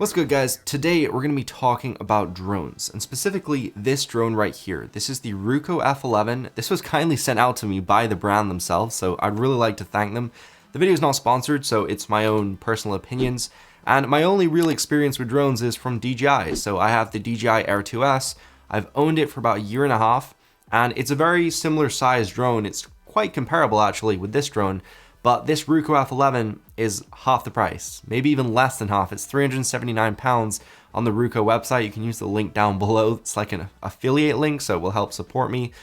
What's good, guys? Today we're going to be talking about drones, and specifically this drone right here. This is the RUKO F11. This was kindly sent out to me by the brand themselves, so I'd really like to thank them. The video is not sponsored, so it's my own personal opinions, and my only real experience with drones is from DJI. So I have the DJI Air 2S. I've owned it for about a year and a half, and it's a very similar sized drone. It's quite comparable actually with this drone. But this RUKO F11 is half the price, maybe even less than half. It's £379 on the RUKO website. You can use the link down below. It's like an affiliate link, so it will help support me.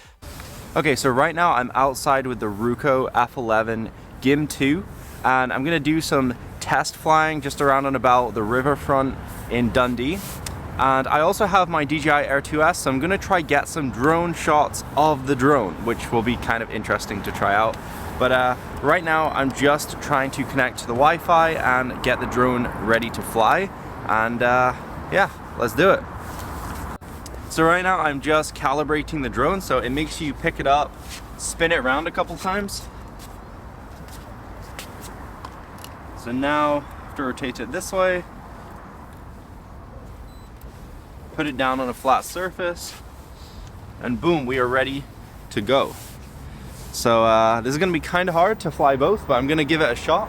Okay, so right now I'm outside with the RUKO F11 Gim2, and I'm gonna do some test flying just around and about the riverfront in Dundee. And I also have my DJI Air 2S, so I'm gonna try get some drone shots of the drone, which will be kind of interesting to try out. But right now I'm just trying to connect to the Wi-Fi and get the drone ready to fly. And yeah, let's do it. So right now I'm just calibrating the drone, so it makes you pick it up, spin it around a couple times. So now I have to rotate it this way, put it down on a flat surface, and boom, we are ready to go. So this is going to be kind of hard to fly both, but I'm going to give it a shot.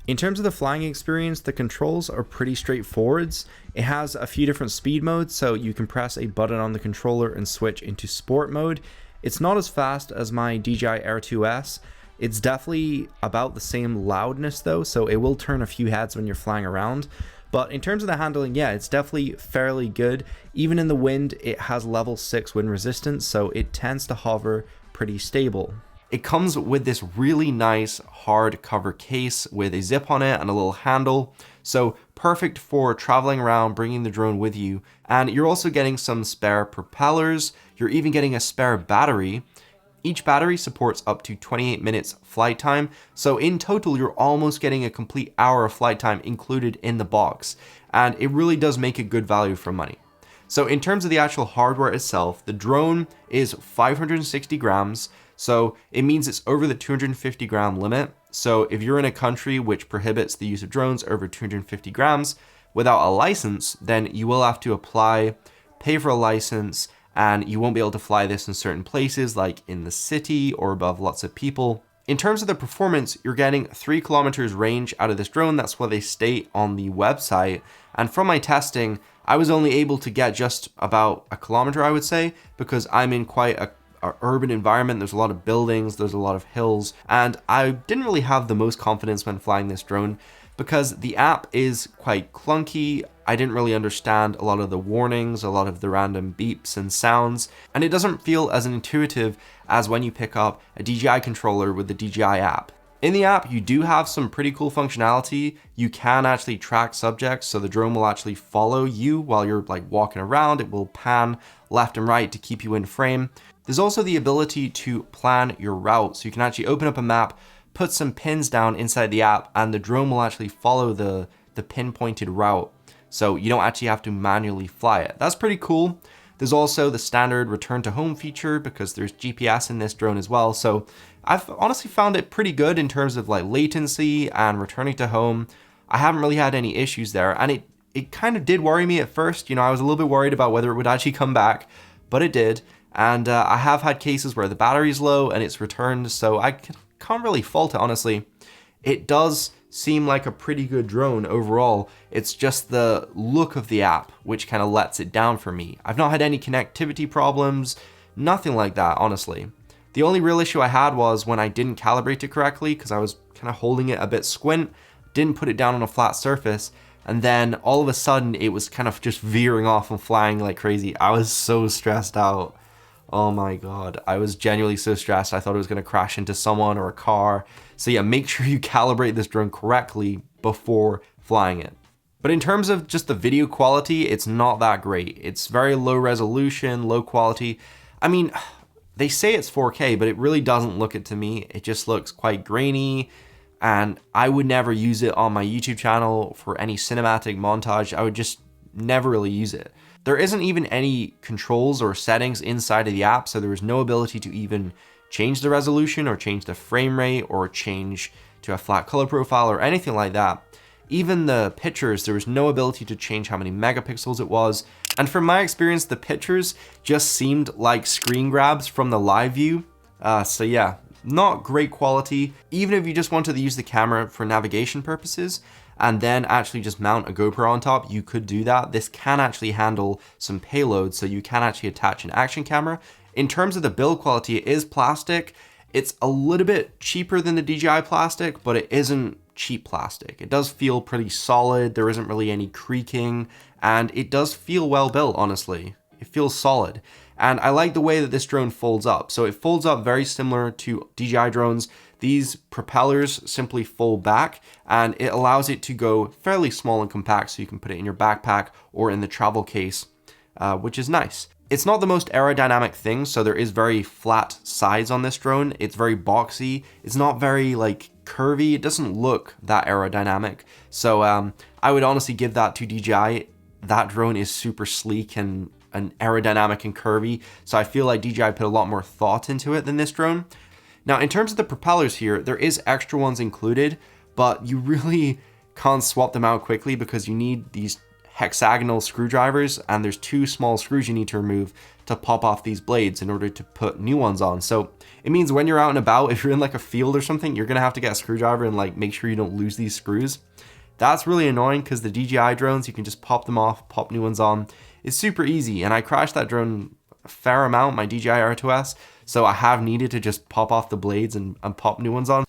In terms of the flying experience, the controls are pretty straightforward. It has a few different speed modes, so you can press a button on the controller and switch into sport mode. It's not as fast as my DJI Air 2S. It's definitely about the same loudness though, so it will turn a few heads when you're flying around. But in terms of the handling, yeah, it's definitely fairly good. Even in the wind, it has level 6 wind resistance, so it tends to hover pretty stable. It comes with this really nice hard cover case with a zip on it and a little handle, so perfect for traveling around, bringing the drone with you. And you're also getting some spare propellers. You're even getting a spare battery. Each battery supports up to 28 minutes flight time, so in total you're almost getting a complete hour of flight time included in the box, and it really does make a good value for money. So in terms of the actual hardware itself, the drone is 560 grams, so it means it's over the 250 gram limit. So if you're in a country which prohibits the use of drones over 250 grams without a license, then you will have to apply, pay for a license, and you won't be able to fly this in certain places like in the city or above lots of people. In terms of the performance, you're getting 3 kilometers range out of this drone. That's what they state on the website. And from my testing, I was only able to get just about a kilometer, I would say, because I'm in quite a urban environment. There's a lot of buildings, there's a lot of hills, and I didn't really have the most confidence when flying this drone because the app is quite clunky. I didn't really understand a lot of the warnings, a lot of the random beeps and sounds, and it doesn't feel as intuitive as when you pick up a DJI controller with the DJI app. In the app, you do have some pretty cool functionality. You can actually track subjects, so the drone will actually follow you while you're like walking around. It will pan left and right to keep you in frame. There's also the ability to plan your route, so you can actually open up a map, put some pins down inside the app, and the drone will actually follow the pinpointed route. So you don't actually have to manually fly it. That's pretty cool. There's also the standard return to home feature because there's GPS in this drone as well. So I've honestly found it pretty good in terms of like latency and returning to home. I haven't really had any issues there, and it kind of did worry me at first. You know, I was a little bit worried about whether it would actually come back, but it did. And I have had cases where the battery's low and it's returned, so I can't really fault it, honestly. It does seem like a pretty good drone overall. It's just the look of the app which kind of lets it down for me. I've not had any connectivity problems, nothing like that, honestly. The only real issue I had was when I didn't calibrate it correctly because I was kind of holding it a bit squint, didn't put it down on a flat surface, and then all of a sudden it was kind of just veering off and flying like crazy. I was so stressed out. Oh my god, I was genuinely so stressed. I thought it was going to crash into someone or a car. So yeah, make sure you calibrate this drone correctly before flying it. But in terms of just the video quality, it's not that great. It's very low resolution, low quality. I mean, they say it's 4K, but it really doesn't look it to me. It just looks quite grainy, and I would never use it on my YouTube channel for any cinematic montage. I would just never really use it. There isn't even any controls or settings inside of the app, so there is no ability to even change the resolution or change the frame rate or change to a flat color profile or anything like that. Even the pictures, there was no ability to change how many megapixels it was. And from my experience, the pictures just seemed like screen grabs from the live view. So yeah, not great quality. Even if you just wanted to use the camera for navigation purposes and then actually just mount a GoPro on top, you could do that. This can actually handle some payload, so you can actually attach an action camera. In terms of the build quality, it is plastic. It's a little bit cheaper than the DJI plastic, but it isn't cheap plastic. It does feel pretty solid. There isn't really any creaking, and it does feel well built, honestly. It feels solid. And I like the way that this drone folds up. So it folds up very similar to DJI drones. These propellers simply fold back, and it allows it to go fairly small and compact, so you can put it in your backpack or in the travel case, which is nice. It's not the most aerodynamic thing, so there is very flat sides on this drone. It's very boxy. It's not very like curvy. It doesn't look that aerodynamic. So I would honestly give that to DJI. That drone is super sleek and aerodynamic and curvy. So I feel like DJI put a lot more thought into it than this drone. Now, in terms of the propellers here, there is extra ones included, but you really can't swap them out quickly because you need these hexagonal screwdrivers, and there's 2 small screws you need to remove to pop off these blades in order to put new ones on. So it means when you're out and about, if you're in like a field or something, you're gonna have to get a screwdriver and like make sure you don't lose these screws. That's really annoying because the DJI drones, you can just pop them off, pop new ones on. It's super easy, and I crashed that drone a fair amount, my DJI R2S, so I have needed to just pop off the blades and pop new ones on.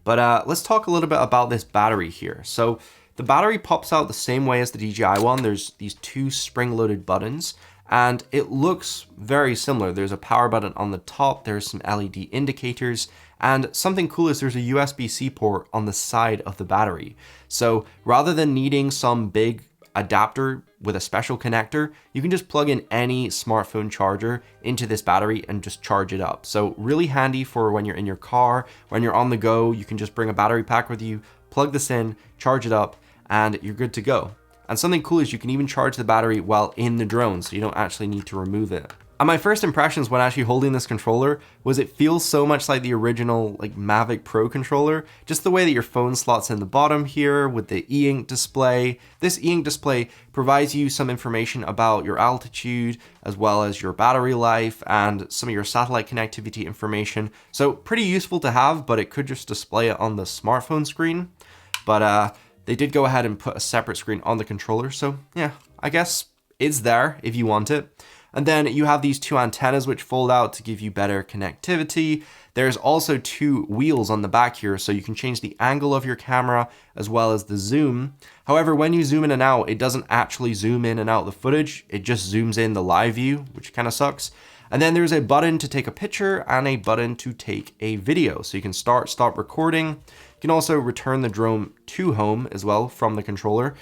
But let's talk a little bit about this battery here. So the battery pops out the same way as the DJI one. There's these 2 spring-loaded buttons, and it looks very similar. There's a power button on the top, there's some LED indicators, and something cool is there's a USB-C port on the side of the battery. So rather than needing some big adapter with a special connector, you can just plug in any smartphone charger into this battery and just charge it up. So really handy for when you're in your car, when you're on the go, you can just bring a battery pack with you, plug this in, charge it up, and you're good to go. And something cool is you can even charge the battery while in the drone, so you don't actually need to remove it. And my first impressions when actually holding this controller was it feels so much like the original like Mavic Pro controller. Just the way that your phone slots in the bottom here with the e-ink display. This e-ink display provides you some information about your altitude as well as your battery life and some of your satellite connectivity information. So pretty useful to have, but it could just display it on the smartphone screen. But they did go ahead and put a separate screen on the controller. So yeah, I guess it's there if you want it. And then you have these 2 antennas which fold out to give you better connectivity. There's also 2 wheels on the back here, so you can change the angle of your camera as well as the zoom. However, when you zoom in and out, it doesn't actually zoom in and out the footage. It just zooms in the live view, which kind of sucks. And then there's a button to take a picture and a button to take a video. So you can start, stop recording. You can also return the drone to home as well from the controller.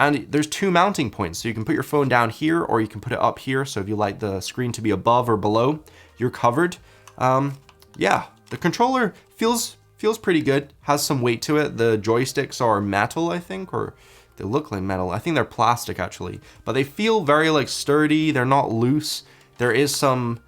And there's 2 mounting points, so you can put your phone down here or you can put it up here. So if you like the screen to be above or below, you're covered. Yeah, the controller feels pretty good, has some weight to it. The joysticks are metal, I think, or they look like metal. I think they're plastic actually, but they feel very like sturdy. They're not loose. There is some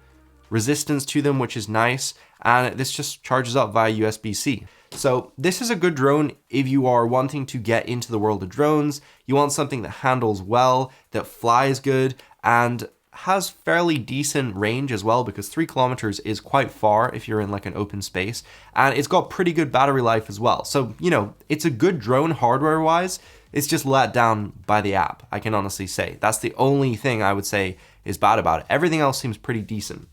resistance to them, which is nice. And this just charges up via USB-C. So this is a good drone if you are wanting to get into the world of drones. You want something that handles well, that flies good, and has fairly decent range as well, because 3 kilometers is quite far if you're in like an open space, and it's got pretty good battery life as well. So, you know, it's a good drone hardware wise. It's just let down by the app, I can honestly say. That's the only thing I would say is bad about it. Everything else seems pretty decent.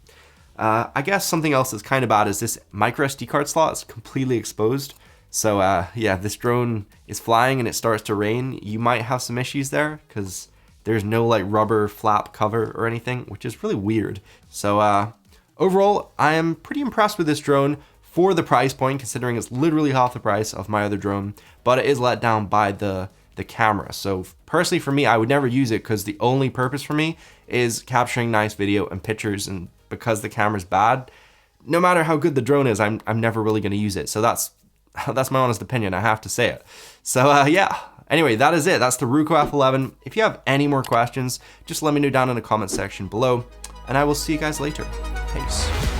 I guess something else that's kind of bad is this micro SD card slot is completely exposed. So yeah, if this drone is flying and it starts to rain, you might have some issues there because there's no like rubber flap cover or anything, which is really weird. So overall, I am pretty impressed with this drone for the price point, considering it's literally half the price of my other drone, but it is let down by the camera. So personally for me, I would never use it because the only purpose for me is capturing nice video and pictures, and because the camera's bad, no matter how good the drone is, I'm never really going to use it. So that's my honest opinion, I have to say it. So yeah, anyway, that is it. That's the RUKO F11. If you have any more questions, just let me know down in the comment section below, and I will see you guys later. Peace.